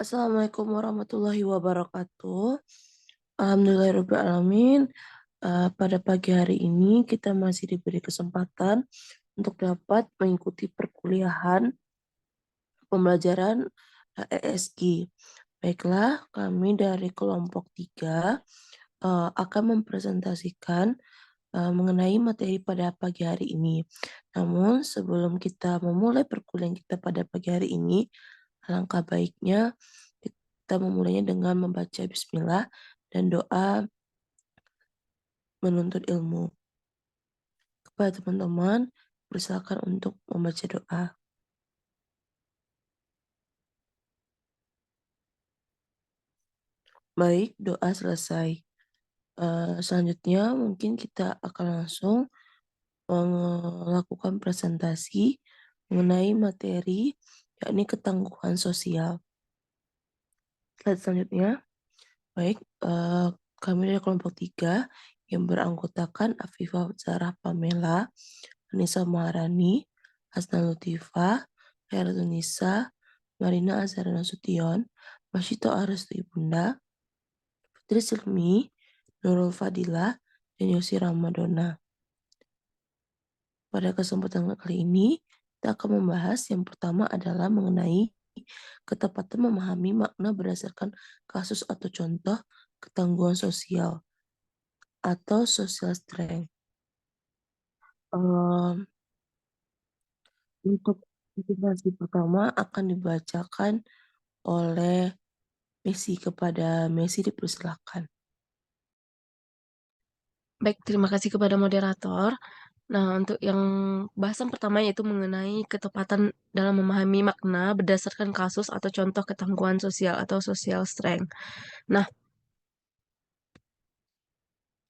Assalamualaikum warahmatullahi wabarakatuh. Alhamdulillahirrahmanirrahim. Pada pagi hari ini kita masih diberi kesempatan untuk dapat mengikuti perkuliahan pembelajaran ESG. Baiklah, kami dari kelompok 3 akan mempresentasikan mengenai materi pada pagi hari ini. Namun sebelum kita memulai perkuliahan kita pada pagi hari ini, alangkah baiknya kita memulainya dengan membaca bismillah dan doa menuntut ilmu. Kepada teman-teman, persilakan untuk membaca doa. Baik, doa selesai. Selanjutnya mungkin kita akan langsung melakukan presentasi mengenai materi, yakni ketangguhan sosial. Slide selanjutnya. Baik, kami dari kelompok 3 yang beranggotakan Afifah Zarah Pamela, Anissa Maharani, Hasna Lutifah, Khairunnisa, Marina Azhar Nasution, Masyito Arestu Ibunda, Putri Silmi, Nurul Fadilah, dan Yosi Ramadona. Pada kesempatan kali ini, kita akan membahas yang pertama adalah mengenai ketepatan memahami makna berdasarkan kasus atau contoh ketangguhan sosial atau social strength. Untuk presentasi pertama akan dibacakan oleh Messi. Kepada Messi dipersilakan. Baik, terima kasih kepada moderator. Nah, untuk yang bahasan pertama yaitu mengenai ketepatan dalam memahami makna berdasarkan kasus atau contoh ketangguhan sosial atau social strength. Nah,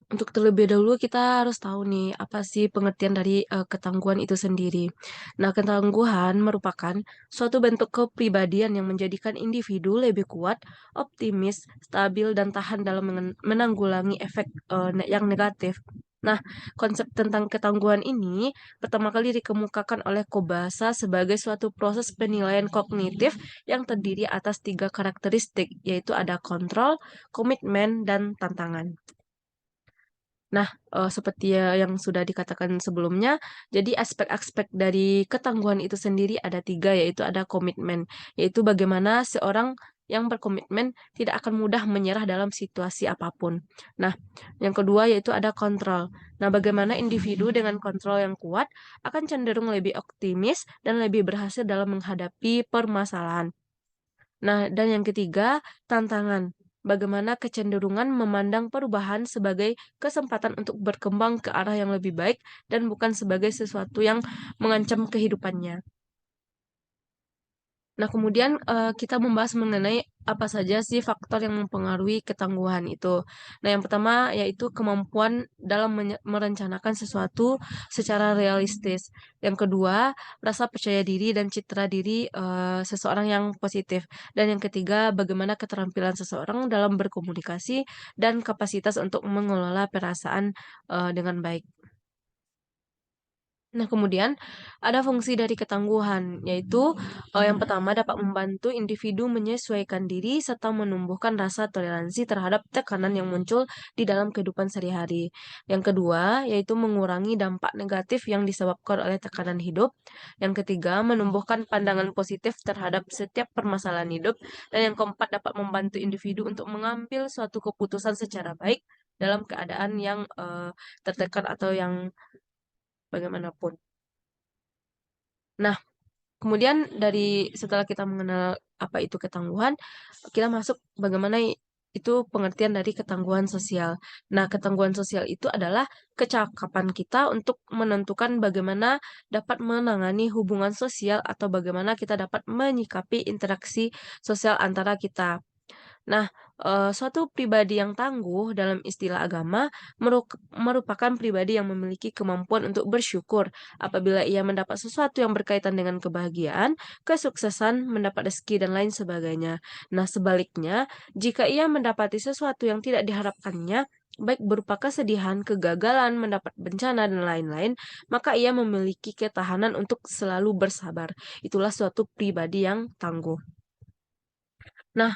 untuk terlebih dahulu kita harus tahu nih apa sih pengertian dari ketangguhan itu sendiri. Nah, ketangguhan merupakan suatu bentuk kepribadian yang menjadikan individu lebih kuat, optimis, stabil dan tahan dalam menanggulangi efek yang negatif. Nah, konsep tentang ketangguhan ini pertama kali dikemukakan oleh Kobasa sebagai suatu proses penilaian kognitif yang terdiri atas 3 karakteristik, yaitu ada kontrol, komitmen, dan tantangan. Nah, seperti yang sudah dikatakan sebelumnya, jadi aspek-aspek dari ketangguhan itu sendiri ada 3, yaitu ada komitmen, yaitu bagaimana seorang yang berkomitmen tidak akan mudah menyerah dalam situasi apapun. Nah, yang kedua yaitu ada kontrol. Nah, bagaimana individu dengan kontrol yang kuat akan cenderung lebih optimis dan lebih berhasil dalam menghadapi permasalahan. Nah, dan yang ketiga, tantangan. Bagaimana kecenderungan memandang perubahan sebagai kesempatan untuk berkembang ke arah yang lebih baik dan bukan sebagai sesuatu yang mengancam kehidupannya. Nah, kemudian kita membahas mengenai apa saja sih faktor yang mempengaruhi ketangguhan itu. Nah, yang pertama yaitu kemampuan dalam merencanakan sesuatu secara realistis. Yang kedua, rasa percaya diri dan citra diri seseorang yang positif. Dan yang ketiga, bagaimana keterampilan seseorang dalam berkomunikasi dan kapasitas untuk mengelola perasaan dengan baik. Nah, kemudian ada fungsi dari ketangguhan, yaitu yang pertama dapat membantu individu menyesuaikan diri serta menumbuhkan rasa toleransi terhadap tekanan yang muncul di dalam kehidupan sehari-hari. Yang kedua, yaitu mengurangi dampak negatif yang disebabkan oleh tekanan hidup. Yang ketiga, menumbuhkan pandangan positif terhadap setiap permasalahan hidup. Dan yang keempat, dapat membantu individu untuk mengambil suatu keputusan secara baik dalam keadaan yang tertekan atau yang bagaimanapun. Nah, kemudian setelah kita mengenal apa itu ketangguhan, kita masuk bagaimana itu pengertian dari ketangguhan sosial. Nah, ketangguhan sosial itu adalah kecakapan kita untuk menentukan bagaimana dapat menangani hubungan sosial atau bagaimana kita dapat menyikapi interaksi sosial antara kita. Nah, suatu pribadi yang tangguh dalam istilah agama merupakan pribadi yang memiliki kemampuan untuk bersyukur apabila ia mendapat sesuatu yang berkaitan dengan kebahagiaan, kesuksesan, mendapat rezeki, dan lain sebagainya. Nah, sebaliknya, jika ia mendapati sesuatu yang tidak diharapkannya, baik berupa kesedihan, kegagalan, mendapat bencana, dan lain-lain, maka ia memiliki ketahanan untuk selalu bersabar. Itulah suatu pribadi yang tangguh. Nah,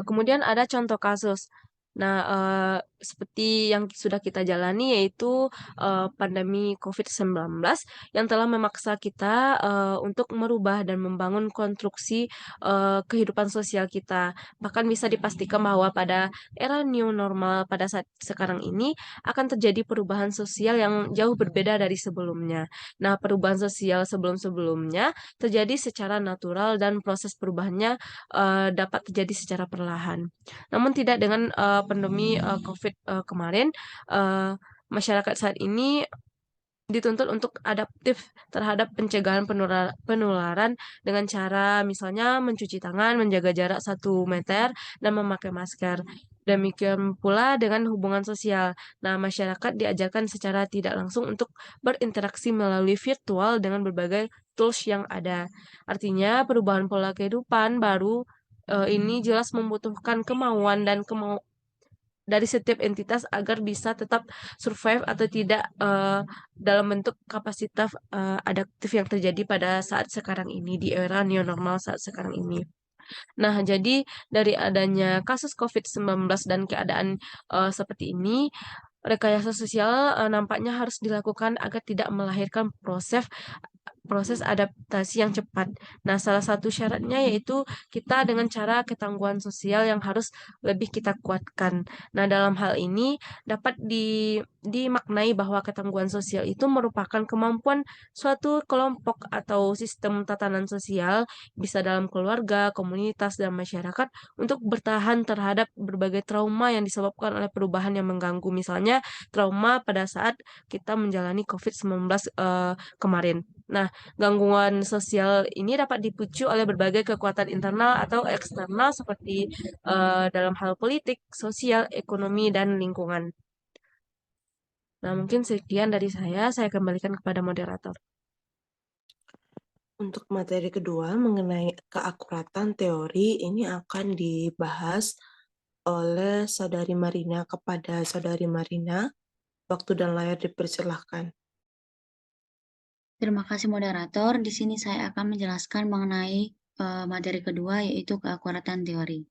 kemudian ada contoh kasus. Nah, seperti yang sudah kita jalani yaitu pandemi COVID-19 yang telah memaksa kita untuk merubah dan membangun konstruksi kehidupan sosial kita. Bahkan bisa dipastikan bahwa pada era new normal pada saat sekarang ini akan terjadi perubahan sosial yang jauh berbeda dari sebelumnya. Nah, perubahan sosial sebelum-sebelumnya terjadi secara natural dan proses perubahannya dapat terjadi secara perlahan. Namun tidak dengan pandemi COVID kemarin, uh, masyarakat saat ini dituntut untuk adaptif terhadap pencegahan penularan dengan cara misalnya mencuci tangan, menjaga jarak 1 meter, dan memakai masker. Demikian pula dengan hubungan sosial. Nah, masyarakat diajarkan secara tidak langsung untuk berinteraksi melalui virtual dengan berbagai tools yang ada. Artinya, perubahan pola kehidupan baru ini jelas membutuhkan kemauan dan dari setiap entitas agar bisa tetap survive atau tidak dalam bentuk kapasitas adaptif yang terjadi pada saat sekarang ini di era new normal saat sekarang ini. Nah, jadi dari adanya kasus COVID-19 dan keadaan seperti ini, rekayasa sosial nampaknya harus dilakukan agar tidak melahirkan proses adaptasi yang cepat. Nah, salah satu syaratnya yaitu kita dengan cara ketangguhan sosial yang harus lebih kita kuatkan. Nah, dalam hal ini dapat dimaknai bahwa ketangguhan sosial itu merupakan kemampuan suatu kelompok atau sistem tatanan sosial, bisa dalam keluarga, komunitas, dan masyarakat, untuk bertahan terhadap berbagai trauma yang disebabkan oleh perubahan yang mengganggu. Misalnya, trauma pada saat kita menjalani COVID-19 kemarin. Nah, gangguan sosial ini dapat dipicu oleh berbagai kekuatan internal atau eksternal seperti dalam hal politik, sosial, ekonomi, dan lingkungan. Nah, mungkin sekian dari saya kembalikan kepada moderator. Untuk materi kedua mengenai keakuratan teori ini akan dibahas oleh Saudari Marina kepada Saudari Marina. Waktu dan layar dipersilahkan. Terima kasih moderator. Di sini saya akan menjelaskan mengenai materi kedua yaitu keakuratan teori.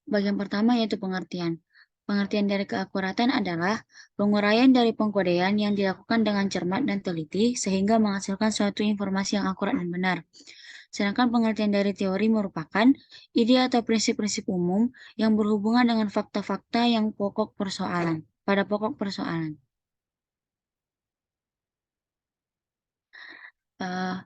Bagian pertama yaitu pengertian. Pengertian dari keakuratan adalah penguraian dari pengkodean yang dilakukan dengan cermat dan teliti sehingga menghasilkan suatu informasi yang akurat dan benar. Sedangkan pengertian dari teori merupakan ide atau prinsip-prinsip umum yang berhubungan dengan fakta-fakta yang pada pokok persoalan. Uh,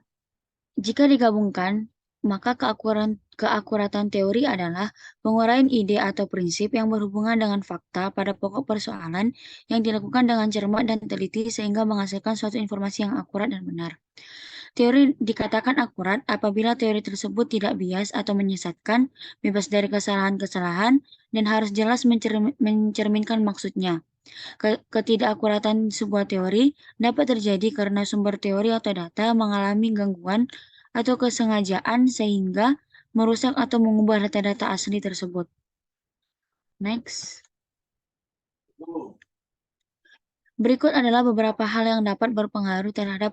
Jika digabungkan, maka keakuratan teori adalah penguraian ide atau prinsip yang berhubungan dengan fakta pada pokok persoalan yang dilakukan dengan cermat dan teliti sehingga menghasilkan suatu informasi yang akurat dan benar. Teori dikatakan akurat apabila teori tersebut tidak bias atau menyesatkan, bebas dari kesalahan-kesalahan, dan harus jelas mencerminkan maksudnya. Ketidakakuratan sebuah teori dapat terjadi karena sumber teori atau data mengalami gangguan atau kesengajaan sehingga merusak atau mengubah data-data asli tersebut. Next. Berikut adalah beberapa hal yang dapat berpengaruh terhadap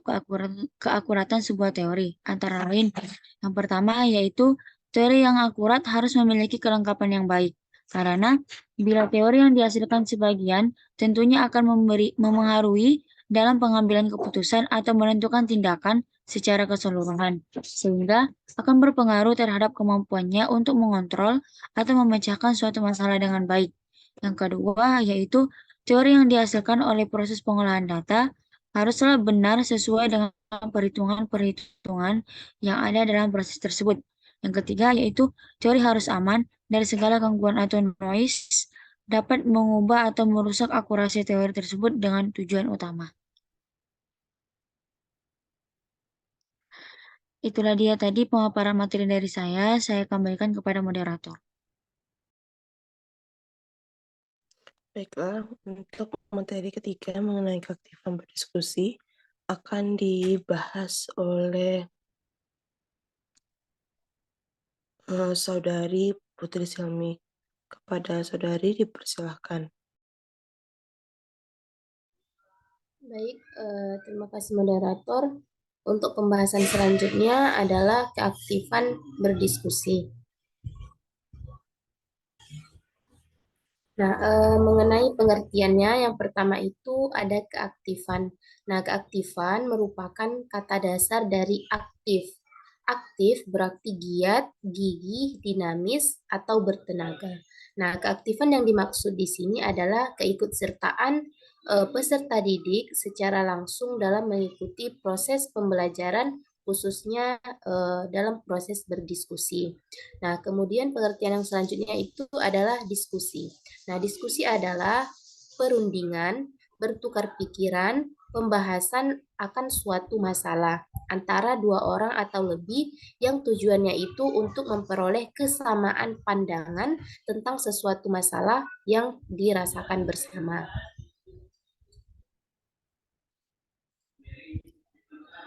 keakuratan sebuah teori. Antara lain, yang pertama yaitu teori yang akurat harus memiliki kelengkapan yang baik. Karena bila teori yang dihasilkan sebagian tentunya akan memengaruhi dalam pengambilan keputusan atau menentukan tindakan secara keseluruhan, sehingga akan berpengaruh terhadap kemampuannya untuk mengontrol atau memecahkan suatu masalah dengan baik. Yang kedua yaitu teori yang dihasilkan oleh proses pengolahan data haruslah benar sesuai dengan perhitungan-perhitungan yang ada dalam proses tersebut. Yang ketiga yaitu teori harus aman dari segala gangguan atau noise dapat mengubah atau merusak akurasi teori tersebut dengan tujuan utama. Itulah dia tadi pemaparan materi dari saya kembalikan kepada moderator. Baiklah, untuk materi ketiga mengenai keaktifan berdiskusi akan dibahas oleh Saudari Putri Silmi. Kepada Saudari dipersilahkan. Baik, terima kasih moderator. Untuk pembahasan selanjutnya adalah keaktifan berdiskusi. Nah, mengenai pengertiannya, yang pertama itu ada keaktifan. Nah, keaktifan merupakan kata dasar dari aktif. Aktif berarti giat, gigih, dinamis, atau bertenaga. Nah, keaktifan yang dimaksud di sini adalah keikutsertaan peserta didik secara langsung dalam mengikuti proses pembelajaran, khususnya dalam proses berdiskusi. Nah, kemudian pengertian yang selanjutnya itu adalah diskusi. Nah, diskusi adalah perundingan, bertukar pikiran, pembahasan akan suatu masalah antara dua orang atau lebih yang tujuannya itu untuk memperoleh kesamaan pandangan tentang sesuatu masalah yang dirasakan bersama.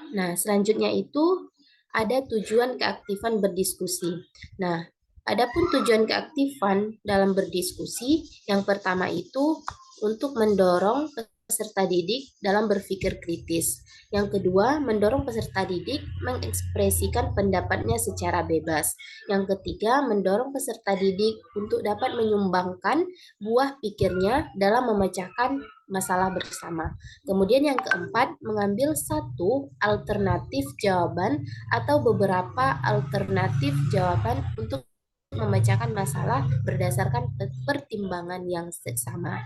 Nah, selanjutnya itu ada tujuan keaktifan berdiskusi. Nah, adapun tujuan keaktifan dalam berdiskusi, yang pertama itu untuk mendorong peserta didik dalam berpikir kritis. Yang kedua, mendorong peserta didik mengekspresikan pendapatnya secara bebas. Yang ketiga, mendorong peserta didik untuk dapat menyumbangkan buah pikirnya dalam memecahkan masalah bersama. Kemudian yang keempat, mengambil satu alternatif jawaban atau beberapa alternatif jawaban untuk memecahkan masalah berdasarkan pertimbangan yang sama.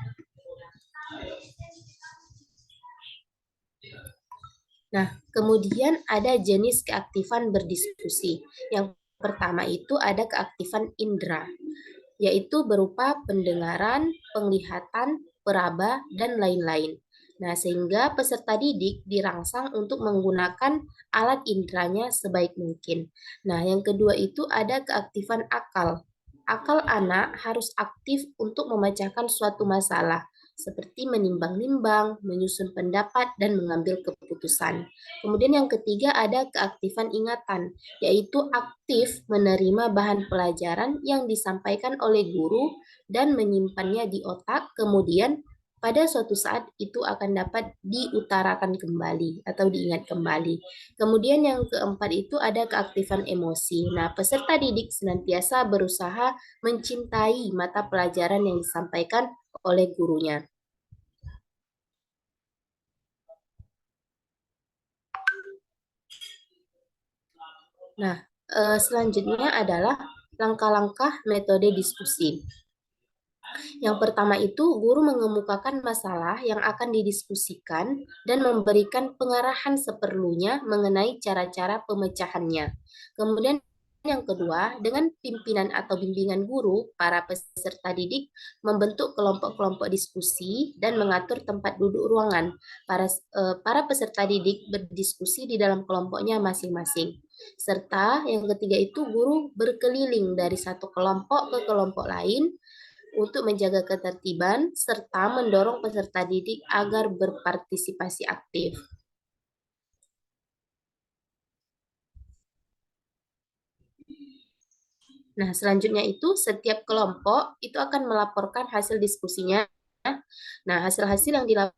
Nah, kemudian ada jenis keaktifan berdiskusi. Yang pertama itu ada keaktifan indera, yaitu berupa pendengaran, penglihatan, peraba, dan lain-lain. Nah, sehingga peserta didik dirangsang untuk menggunakan alat inderanya sebaik mungkin. Nah, yang kedua itu ada keaktifan akal. Akal anak harus aktif untuk memecahkan suatu masalah, seperti menimbang-nimbang, menyusun pendapat, dan mengambil keputusan. Kemudian yang ketiga ada keaktifan ingatan, yaitu aktif menerima bahan pelajaran yang disampaikan oleh guru dan menyimpannya di otak, kemudian pada suatu saat itu akan dapat diutarakan kembali atau diingat kembali. Kemudian yang keempat itu ada keaktifan emosi. Nah, peserta didik senantiasa berusaha mencintai mata pelajaran yang disampaikan oleh gurunya. Nah, selanjutnya adalah langkah-langkah metode diskusi. Yang pertama itu, guru mengemukakan masalah yang akan didiskusikan dan memberikan pengarahan seperlunya mengenai cara-cara pemecahannya. Kemudian yang kedua, dengan pimpinan atau bimbingan guru, para peserta didik membentuk kelompok-kelompok diskusi dan mengatur tempat duduk ruangan. Para peserta didik berdiskusi di dalam kelompoknya masing-masing. Serta yang ketiga itu, guru berkeliling dari satu kelompok ke kelompok lain untuk menjaga ketertiban serta mendorong peserta didik agar berpartisipasi aktif. Nah, selanjutnya itu setiap kelompok itu akan melaporkan hasil diskusinya. Nah, hasil-hasil yang dilaporkan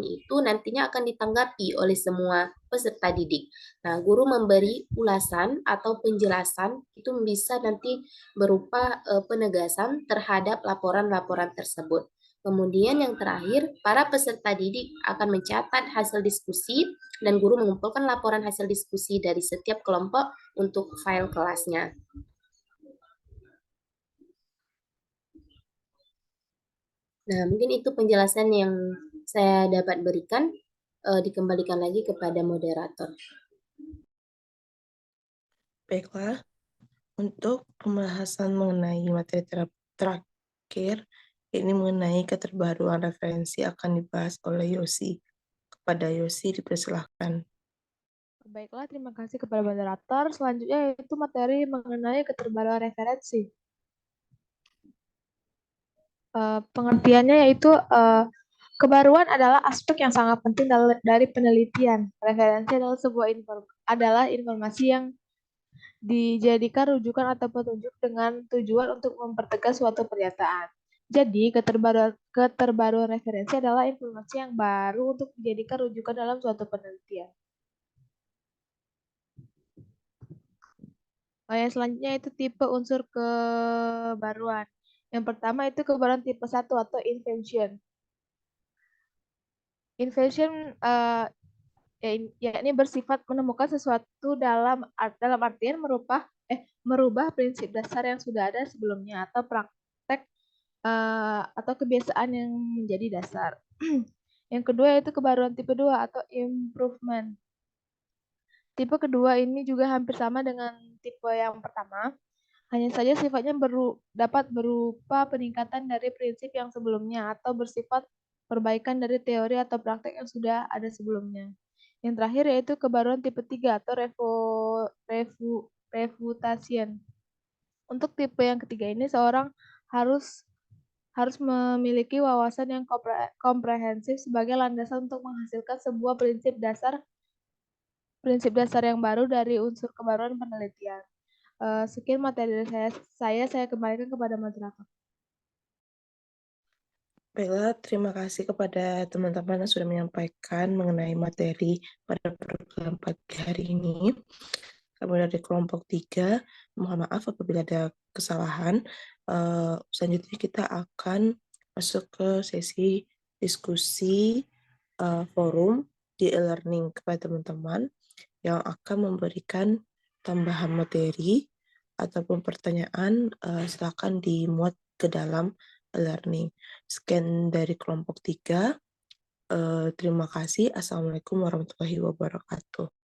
itu nantinya akan ditanggapi oleh semua peserta didik. Nah, guru memberi ulasan atau penjelasan itu bisa nanti berupa penegasan terhadap laporan-laporan tersebut. Kemudian yang terakhir, para peserta didik akan mencatat hasil diskusi dan guru mengumpulkan laporan hasil diskusi dari setiap kelompok untuk file kelasnya. Nah, mungkin itu penjelasan yang saya dapat berikan. Dikembalikan lagi kepada moderator. Baiklah, untuk pembahasan mengenai materi terakhir, ini mengenai keterbaruan referensi akan dibahas oleh Yosi. Kepada Yosi dipersilahkan. Baiklah, terima kasih kepada moderator. Selanjutnya yaitu materi mengenai keterbaruan referensi. Pengertiannya yaitu kebaruan adalah aspek yang sangat penting dari penelitian. Referensi adalah informasi yang dijadikan rujukan atau petunjuk dengan tujuan untuk mempertegas suatu pernyataan. Jadi, keterbaruan referensi adalah informasi yang baru untuk dijadikan rujukan dalam suatu penelitian. Yang selanjutnya itu tipe unsur kebaruan. Yang pertama itu kebaruan tipe 1 atau invention. Invention yakni bersifat menemukan sesuatu dalam artian merubah prinsip dasar yang sudah ada sebelumnya atau praktek atau kebiasaan yang menjadi dasar. Yang kedua yaitu kebaruan tipe 2 atau improvement. Tipe kedua ini juga hampir sama dengan tipe yang pertama, hanya saja sifatnya dapat berupa peningkatan dari prinsip yang sebelumnya atau bersifat perbaikan dari teori atau praktek yang sudah ada sebelumnya. Yang terakhir yaitu kebaruan tipe 3 atau refutation. Untuk tipe yang ketiga ini seorang harus memiliki wawasan yang komprehensif sebagai landasan untuk menghasilkan sebuah prinsip dasar yang baru dari unsur kebaruan penelitian. Sekian materi dari saya kembalikan kepada masyarakat. Baiklah, terima kasih kepada teman-teman yang sudah menyampaikan mengenai materi pada program pagi hari ini. Kami dari kelompok 3, mohon maaf apabila ada kesalahan. Selanjutnya kita akan masuk ke sesi diskusi forum di e-learning kepada teman-teman yang akan memberikan tambahan materi ataupun pertanyaan, silakan dimuat ke dalam e-learning. Sekian dari kelompok 3. Terima kasih. Assalamualaikum warahmatullahi wabarakatuh.